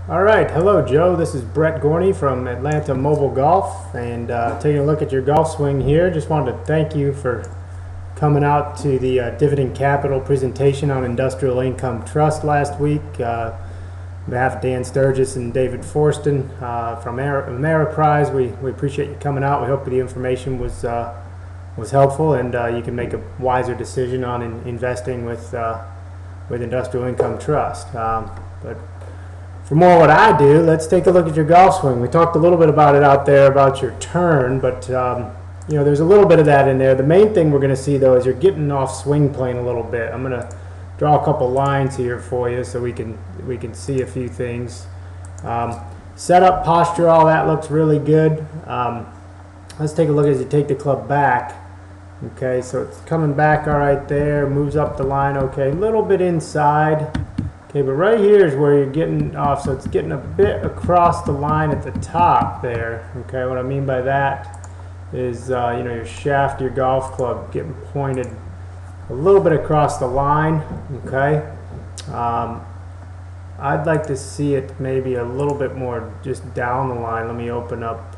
All right, hello Joe. This is Brett Gorney from Atlanta Mobile Golf, and taking a look at your golf swing here. Just wanted to thank you for coming out to the Dividend Capital presentation on Industrial Income Trust last week. On behalf of Dan Sturgis and David Forston from Ameriprise, we appreciate you coming out. We hope the information was helpful, and you can make a wiser decision on investing with Industrial Income Trust. But for more what I do, let's take a look at your golf swing. We talked a little bit about it out there about your turn, but you know, there's a little bit of that in there. The main thing we're going to see though is you're getting off swing plane a little bit. I'm going to draw a couple lines here for you so we can see a few things. Setup, posture, all that looks really good. Let's take a look as you take the club back. Okay, so it's coming back all right there, moves up the line. Okay, a little bit inside. Okay, but right here is where you're getting off, so it's getting a bit across the line at the top there. Okay, what I mean by that is, you know, your shaft, your golf club getting pointed a little bit across the line. Okay, I'd like to see it maybe a little bit more just down the line. Let me open up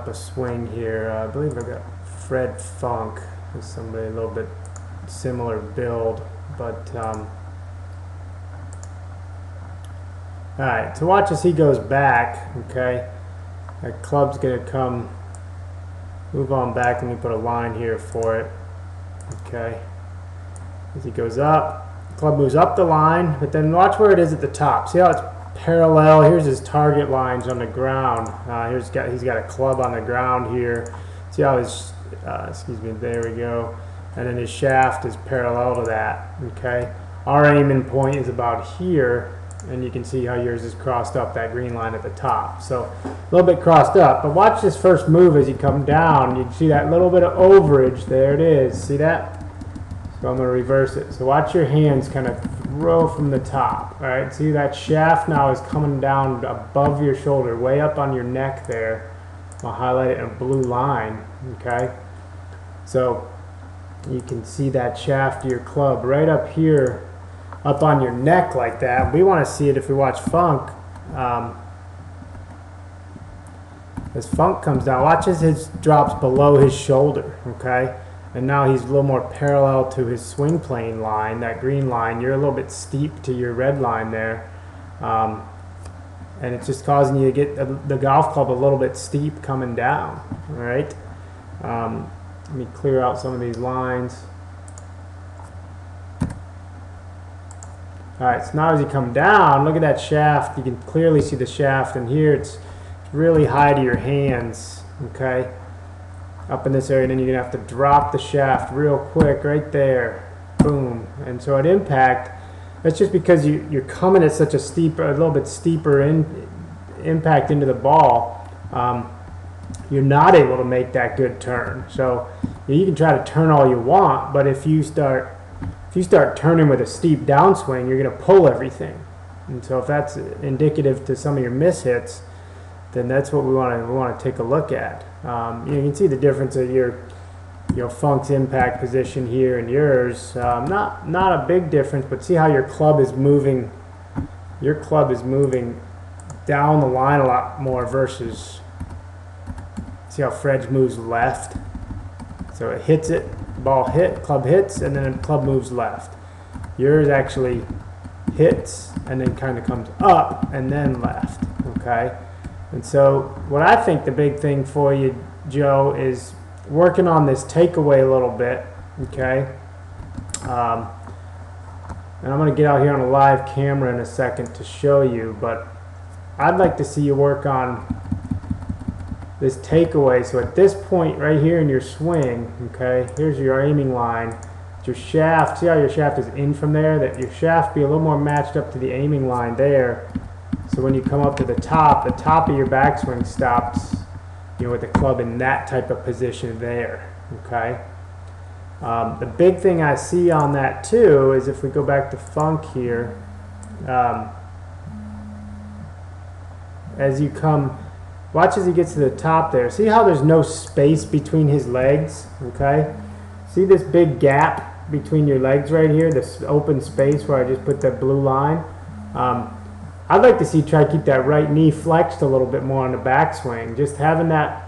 a swing here. I believe I've got Fred Funk, is somebody a little bit similar build, but alright, so watch as he goes back. Okay, that club's gonna come move on back. Let me put a line here for it. Okay, as he goes up, the club moves up the line, but then watch where it is at the top. See how it's parallel? Here's his target lines on the ground. He's got a club on the ground here. See how his excuse me, there we go. And then his shaft is parallel to that. Okay, our aiming point is about here, and you can see how yours is crossed up, that green line at the top. So a little bit crossed up, but watch this first move as you come down. You can see that little bit of overage. There it is. See that? So I'm going to reverse it. So watch your hands kind of throw from the top. All right, see that shaft now is coming down above your shoulder, way up on your neck there. I'll highlight it in a blue line. Okay, so you can see that shaft of your club right up here, up on your neck like that. We want to see it if we watch Funk. As Funk comes down, watch as his drops below his shoulder. Okay, and now he's a little more parallel to his swing plane line, that green line. You're a little bit steep to your red line there, and it's just causing you to get the golf club a little bit steep coming down. All right. Let me clear out some of these lines. Alright, so now as you come down, look at that shaft. You can clearly see the shaft, and here it's really high to your hands. Okay, up in this area, and then you're going to have to drop the shaft real quick right there. Boom. And so at impact, that's just because you're coming at such a little bit steeper impact into the ball. You're not able to make that good turn. So you can try to turn all you want, but if you start turning with a steep downswing, you're going to pull everything. And so if that's indicative to some of your mishits, then that's what we want to take a look at. You can see the difference of your Funk's impact position here and yours. Not a big difference, but see how your club is moving. Your club is moving down the line a lot more versus. See how Fred's moves left? So it hits it, ball hit, club hits, and then the club moves left. Yours actually hits and then kind of comes up and then left. Okay? And so what I think the big thing for you, Joe, is working on this takeaway a little bit. Okay? And I'm going to get out here on a live camera in a second to show you, but I'd like to see you work on this takeaway. So at this point right here in your swing, okay, here's your aiming line. Your shaft, see how your shaft is in from there? That your shaft be a little more matched up to the aiming line there. So when you come up to the top of your backswing stops, you know, with the club in that type of position there. Okay. The big thing I see on that too is if we go back to Funk here, as you come. Watch as he gets to the top there. See how there's no space between his legs? Okay? See this big gap between your legs right here, this open space where I just put that blue line. I'd like to see try to keep that right knee flexed a little bit more on the backswing. Just having that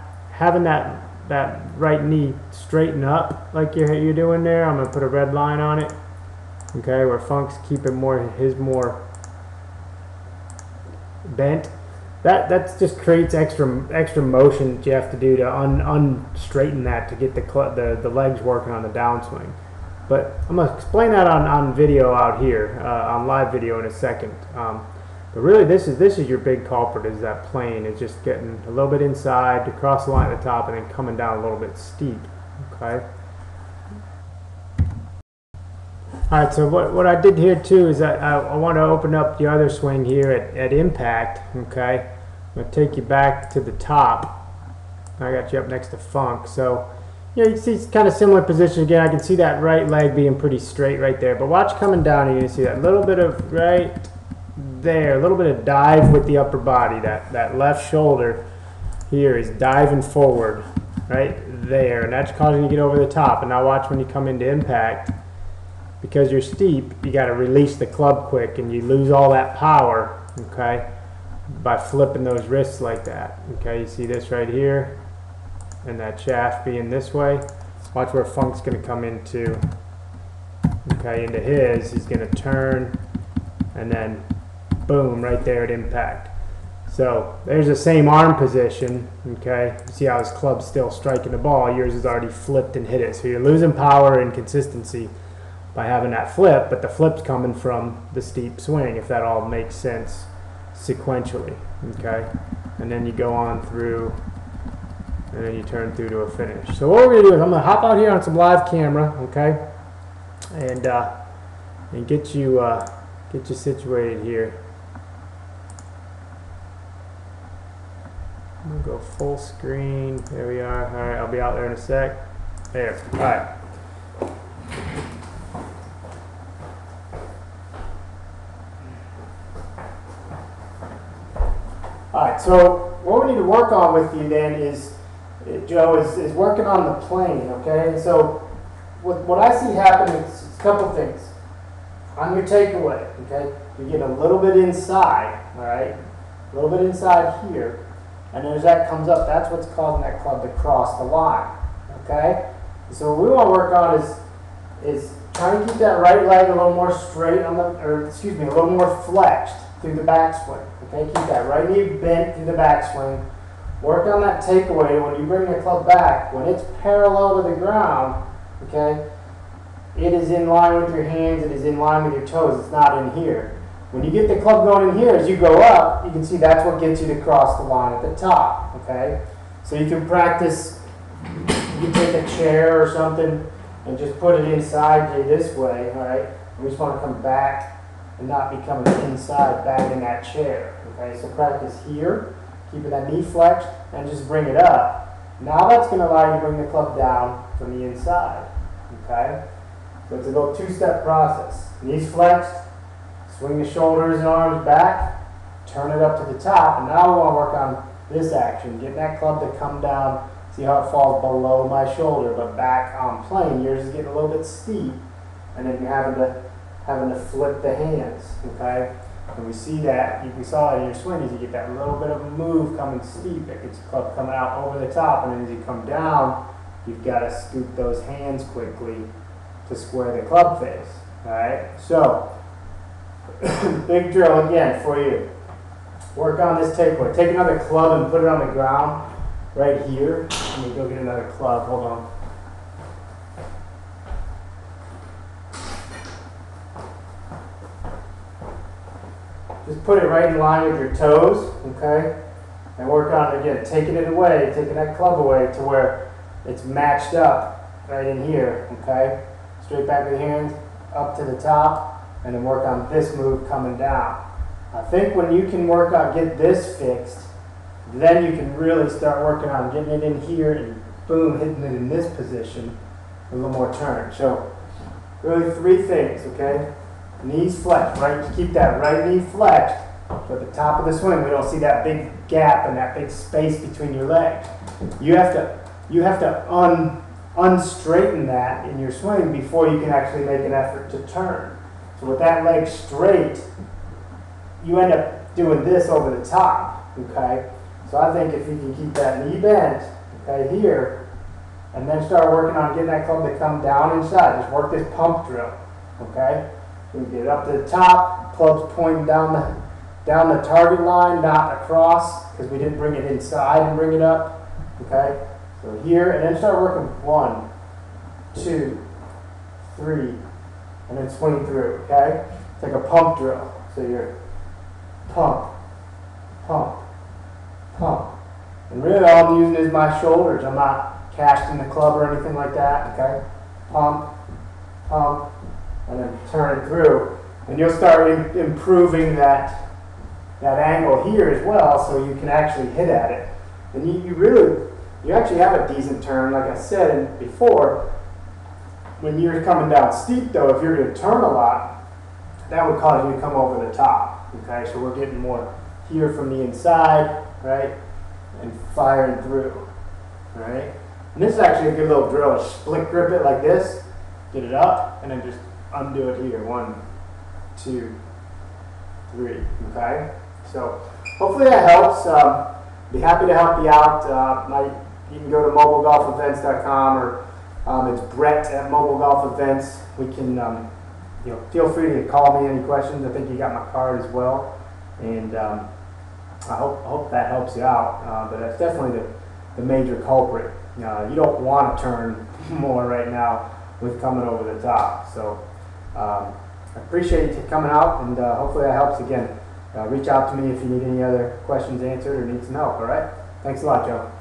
right knee straighten up like you're doing there. I'm gonna put a red line on it. Okay, where Funk's keeping his more bent. That just creates extra motion that you have to do to unstraighten that to get the legs working on the downswing. But I'm gonna explain that on video out here, on live video in a second. But really, this is your big culprit, is that plane is just getting a little bit inside to cross the line at the top and then coming down a little bit steep. Okay. All right. So what I did here too is I want to open up the other swing here at impact. Okay. I'm gonna take you back to the top. I got you up next to Funk. So yeah, you can see it's kind of similar position again. I can see that right leg being pretty straight right there. But watch coming down, you're gonna see that little bit of right there, a little bit of dive with the upper body. That left shoulder here is diving forward right there, and that's causing you to get over the top. And now watch when you come into impact, because you're steep, you got to release the club quick, and you lose all that power, okay, by flipping those wrists like that. Okay, you see this right here, and that shaft being this way. Watch where Funk's going to come into, okay, into his. He's going to turn, and then boom, right there at impact. So there's the same arm position, okay? You see how his club's still striking the ball. Yours is already flipped and hit it. So you're losing power and consistency by having that flip, but the flip's coming from the steep swing, if that all makes sense sequentially, okay? And then you go on through, and then you turn through to a finish. So what we're gonna do is I'm gonna hop out here on some live camera, okay? And get you situated here. I'm gonna go full screen. There we are. All right, I'll be out there in a sec. There. All right. All right. So what we need to work on with you then is, Joe, is working on the plane. Okay. And so what I see happen is a couple things. On your takeaway, okay, you get a little bit inside. All right, a little bit inside here. And as that comes up, that's what's causing that club to cross the line, okay? So what we want to work on is trying to keep that right leg a little more straight on a little more flexed through the backswing, okay? Keep that right knee bent through the backswing. Work on that takeaway. When you bring the club back, when it's parallel to the ground, okay, it is in line with your hands, it is in line with your toes, it's not in here. When you get the club going in here, as you go up, you can see that's what gets you to cross the line at the top, okay? So you can practice, you can take a chair or something and just put it inside you this way, all right? We just want to come back and not be coming inside back in that chair, okay? So practice here, keeping that knee flexed, and just bring it up. Now that's going to allow you to bring the club down from the inside, okay? So it's a little two-step process. Knees flexed, swing the shoulders and arms back, turn it up to the top, and now we want to work on this action, getting that club to come down. See how it falls below my shoulder, but back on plane. Yours is getting a little bit steep, and then you're having to flip the hands, okay? And we see that, we saw it in your swing, is you get that little bit of a move coming steep, that gets the club coming out over the top, and then as you come down, you've got to scoop those hands quickly to square the club face, all right? So, big drill again for you. Work on this takeaway. Take another club and put it on the ground right here. Let me go get another club. Hold on. Just put it right in line with your toes, okay? And work on it again. Taking it away, taking that club away to where it's matched up right in here, okay? Straight back with the hands, up to the top. And then work on this move coming down. I think when you can work on, get this fixed, then you can really start working on getting it in here and boom, hitting it in this position, a little more turn. So really three things, okay? Knees flexed, right? Keep that right knee flexed. So at the top of the swing, we don't see that big gap and that big space between your legs. You have to unstraighten that in your swing before you can actually make an effort to turn. So with that leg straight, you end up doing this over the top, okay? So I think if you can keep that knee bent, okay, here, and then start working on getting that club to come down inside. Just work this pump drill, okay? So we get it up to the top, club's pointing down the target line, not across, because we didn't bring it inside and bring it up, okay? So here, and then start working 1, 2, 3, and then swing through, okay? It's like a pump drill. So you're pump, pump, pump. And really all I'm using is my shoulders. I'm not casting the club or anything like that, okay? Pump, pump, and then turn it through. And you'll start improving that angle here as well, so you can actually hit at it. And you actually have a decent turn, like I said before. When you're coming down steep though, if you're going to turn a lot, that would cause you to come over the top, okay? So we're getting more here from the inside, right? And firing through, right? And this is actually a good little drill. Split grip it like this, get it up, and then just undo it here. 1, 2, 3, okay? So hopefully that helps. Be happy to help you out. You can go to mobilegolfevents.com or it's Brett at Mobile Golf Events. We can, feel free to call me any questions. I think you got my card as well, and I hope that helps you out. But that's definitely the major culprit. You don't want to turn more right now with coming over the top. So I appreciate you coming out, and hopefully that helps again. Reach out to me if you need any other questions answered or need some help. All right. Thanks a lot, Joe.